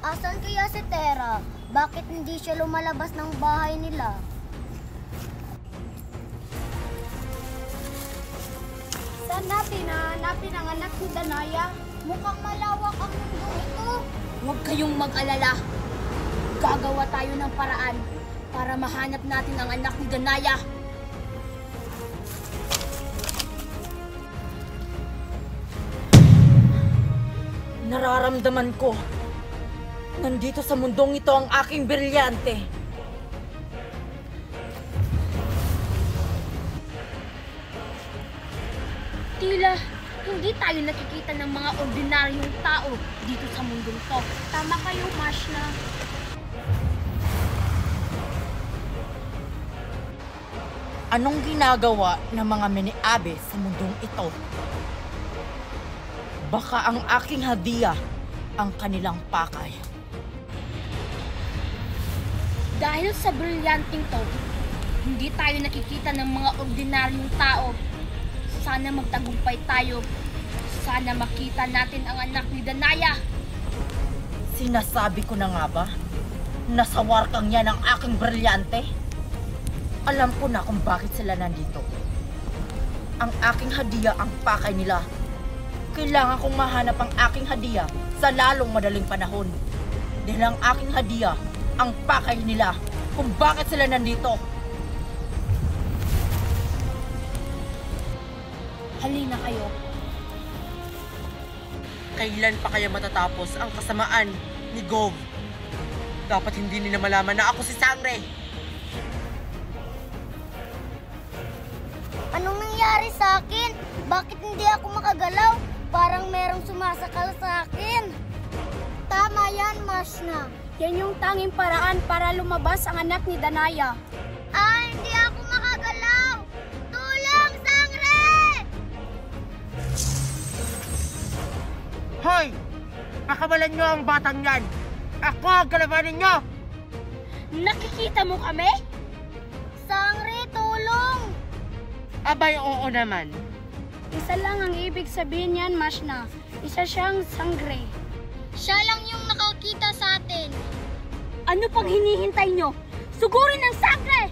Asan kaya si Tera? Bakit hindi siya lumalabas ng bahay nila? Saan natin hahanapin ang anak ni Danaya? Mukhang malawak ang mundo ito. Huwag kayong mag-alala. Gagawa tayo ng paraan para mahanap natin ang anak ni Danaya. Nararamdaman ko, nandito sa mundong ito ang aking brilyante. Tila, hindi tayo nakikita ng mga ordinaryong tao dito sa mundong to. Tama kayo, Mashna. Anong ginagawa ng mga mini-abe sa mundong ito? Baka ang aking hadiah ang kanilang pakay. Dahil sa brilyanting to, hindi tayo nakikita ng mga ordinaryong tao. Sana magtagumpay tayo. Sana makita natin ang anak ni Danaya. Sinasabi ko na nga ba? Nasawar kang yan ang aking brilyante? Alam ko na kung bakit sila nandito. Ang aking hadiah ang pakay nila. Kailangan kong mahanap ang aking hadiah sa lalong madaling panahon. Dahil ang aking hadiah ang pakay nila kung bakit sila nandito. Halina kayo. Kailan pa kaya matatapos ang kasamaan ni Gov? Dapat hindi nila malaman na ako si Sangre. Anong nangyari sa akin? Bakit hindi ako makagalaw? Parang merong sumasakal sa akin. Tama yan, Mashna. Yan yung tanging paraan para lumabas ang anak ni Danaya. Hindi ako makagalaw! Tulong, Sangre! Hoy! Pakabalan nyo ang batang yan! Ako ang kalabanin nyo! Nakikita mo kami? Sangre, tulong! Abay, oo naman. Isa lang ang ibig sabihin niyan, Mashna. Isa siyang sangre. Siya lang yung nakakita sa atin. Ano pang hinihintay nyo? Sugurin ng sangre!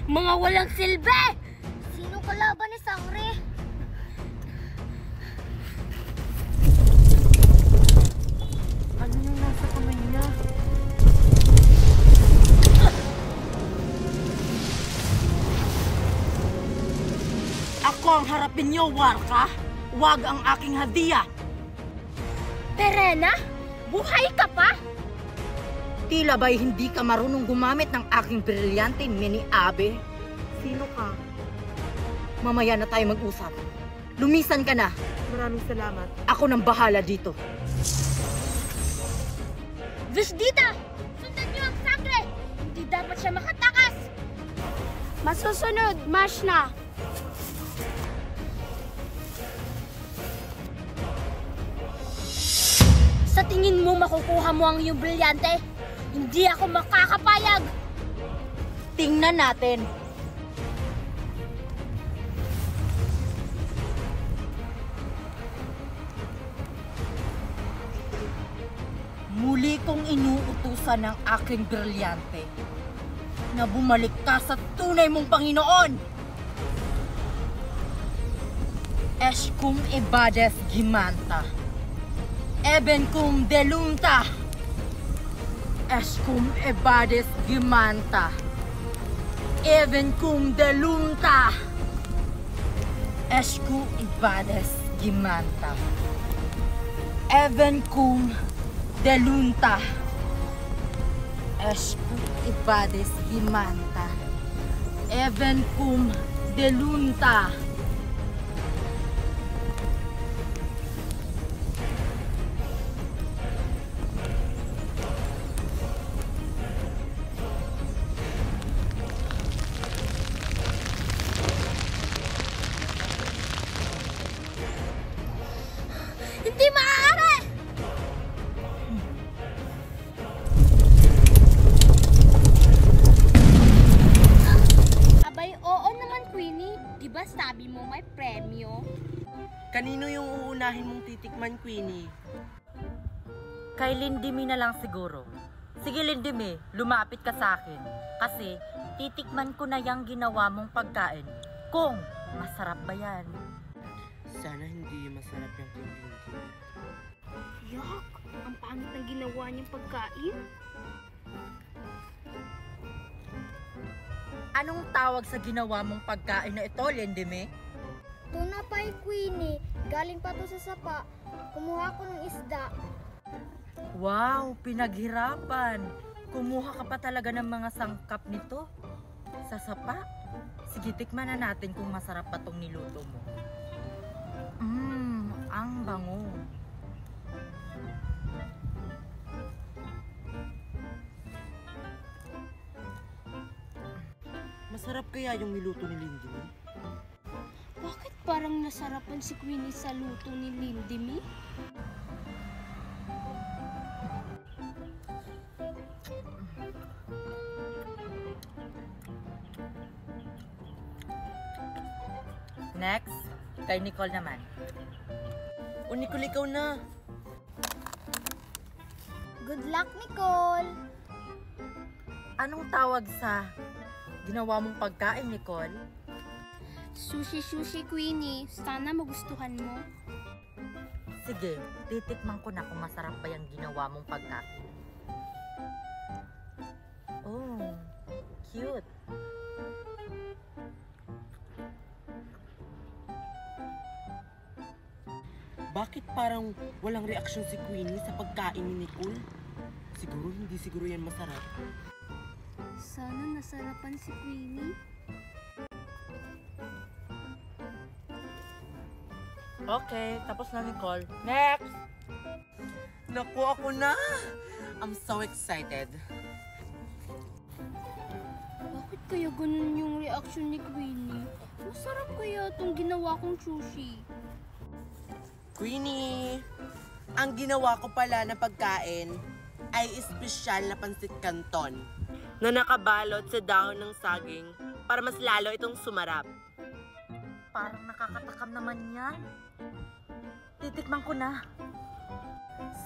Mga walang silbi! Sino kalaban ni Sangre? Ano yung nasa kamay niya? Ako ang harapin niyo, Warka. Huwag ang aking hadiah. Perena? Buhay ka pa? Tila ba'y hindi ka marunong gumamit ng aking brilyante mini-abe? Sino ka? Mamaya na tayo mag-usap. Lumisan ka na. Maraming salamat. Ako nang bahala dito. Visdita! Sundan niyo ang sangre! Hindi dapat siya makatakas! Masusunod, Mashna. Sa tingin mo makukuha mo ang iyong brilyante? Hindi ako makakapayag! Tingnan natin. Muli kong inuutusan ng aking brilyante na bumalik ka sa tunay mong Panginoon. Escum ebades gimanta. Eben cum delunta. Escum ebades gimanta. Even cum delunta. Escum ebades gimanta. Even cum delunta. Escum ebades gimanta. Even cum delunta. Hindi maaari! Abay, oo Queenie? Di ba sabi mo may premyo? Kanino yung uunahin mong titikman, Queenie? Kay Lindimi na lang siguro. Sige Lindimi, lumapit ka sa akin. Kasi titikman ko na yung ginawa mong pagkain. Kung masarap ba yan? Sana hindi masarap yung kaibigan. Yak! Ang pangit ng ginawa niyang pagkain. Anong tawag sa ginawa mong pagkain na ito, Lindimi? Tuna pie, Queenie. Galing pa to sa sapa. Kumuha ko ng isda. Wow, pinaghirapan. Kumuha ka pa talaga ng mga sangkap nito. Sa sapa. Sige, tikman na natin kung masarap pa tong niluto mo. Ang bango. Masarap kaya yung niluto ni Lindy? Bakit parang nasarapan si Queenie sa luto ni Lindimi? Next, kay Nicole naman. O Nicole, ikaw na. Good luck, Nicole. Anong tawag sa ginawa mong pagkain, Nicole? Sushi Queenie. Sana magustuhan mo. Sige, titikman ko na kung masarap ba yung ginawa mong pagkain. Oh, cute. Bakit parang walang reaksyon si Queenie sa pagkain ni Nicole? Siguro yan masarap. Sana nasarapan si Queenie. Okay, tapos na Nicole. Next! Naku, ako na! I'm so excited. Bakit kaya ganun yung reaction ni Queenie? Masarap kaya itong ginawa kong sushi. Queenie, ang ginawa ko pala na pagkain ay espesyal na pansit canton na nakabalot sa dahon ng saging para mas lalo itong sumarap. Parang nakakatakam naman yan. Titikman ko na.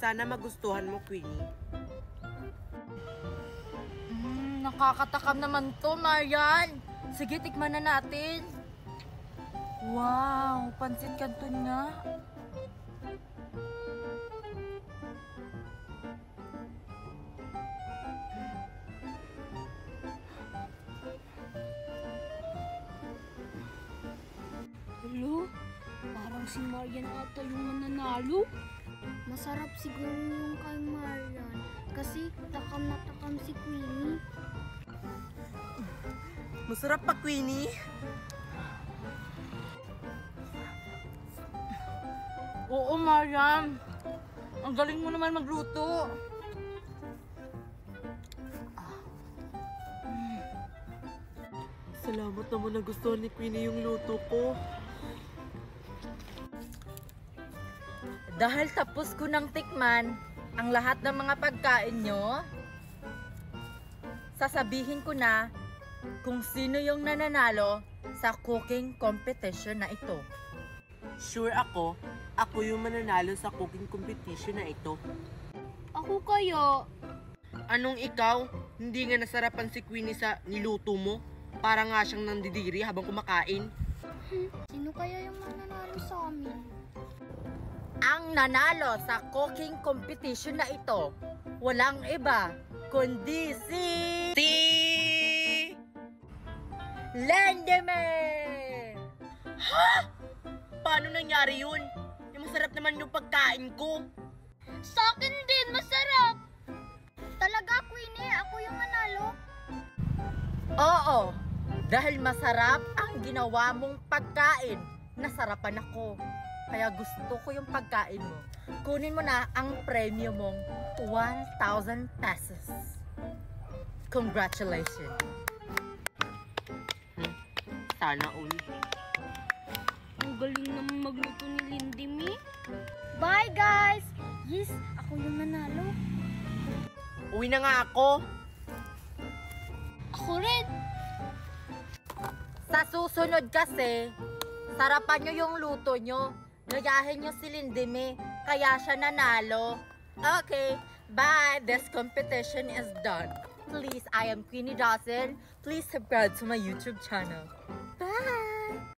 Sana magustuhan mo, Queenie. Nakakatakam naman to, Marian. Sige, tikman na natin. Wow, pansit canton nga. Hello? Parang si Marian ata yung mananalo. Masarap siguro yung kay Marian. Kasi takam na takam si Queenie. Masarap pa, Queenie. Oo, Marian. Ang galing mo naman magluto. Salamat naman na gusto ni Queenie yung luto ko. Dahil tapos ko ng tikman ang lahat ng mga pagkain nyo, sasabihin ko na kung sino yung nananalo sa cooking competition na ito. Sure ako yung mananalo sa cooking competition na ito. Ako kaya. Anong ikaw? Hindi nga nasarapan si Queenie sa niluto mo? Para nga siyang nandidiri habang kumakain. Sino kaya yung mananalo sa amin? Ang nanalo sa cooking competition na ito, walang iba kundi si Lendeme! Ha? Paano nangyari yun? Yung masarap naman yung pagkain ko. Sa akin din, masarap! Talaga, Queenie? Ako yung manalo? Oo, dahil masarap ang ginawa mong pagkain, nasarapan ako. Kaya gusto ko yung pagkain mo. Kunin mo na ang premyo mong 1,000 pesos. Congratulations! Sana all. Ang galing naman magluto ni Lindimi. Bye, guys! Yes, ako yung nanalo. Uwi na nga ako. Ako rin. Sa Sa susunod kasi, sarapan nyo yung luto nyo. Gayahin nyo si Lindime, kaya siya nanalo. Okay, bye! This competition is done. Please, I am Queenie Dawson. Please subscribe to my YouTube channel.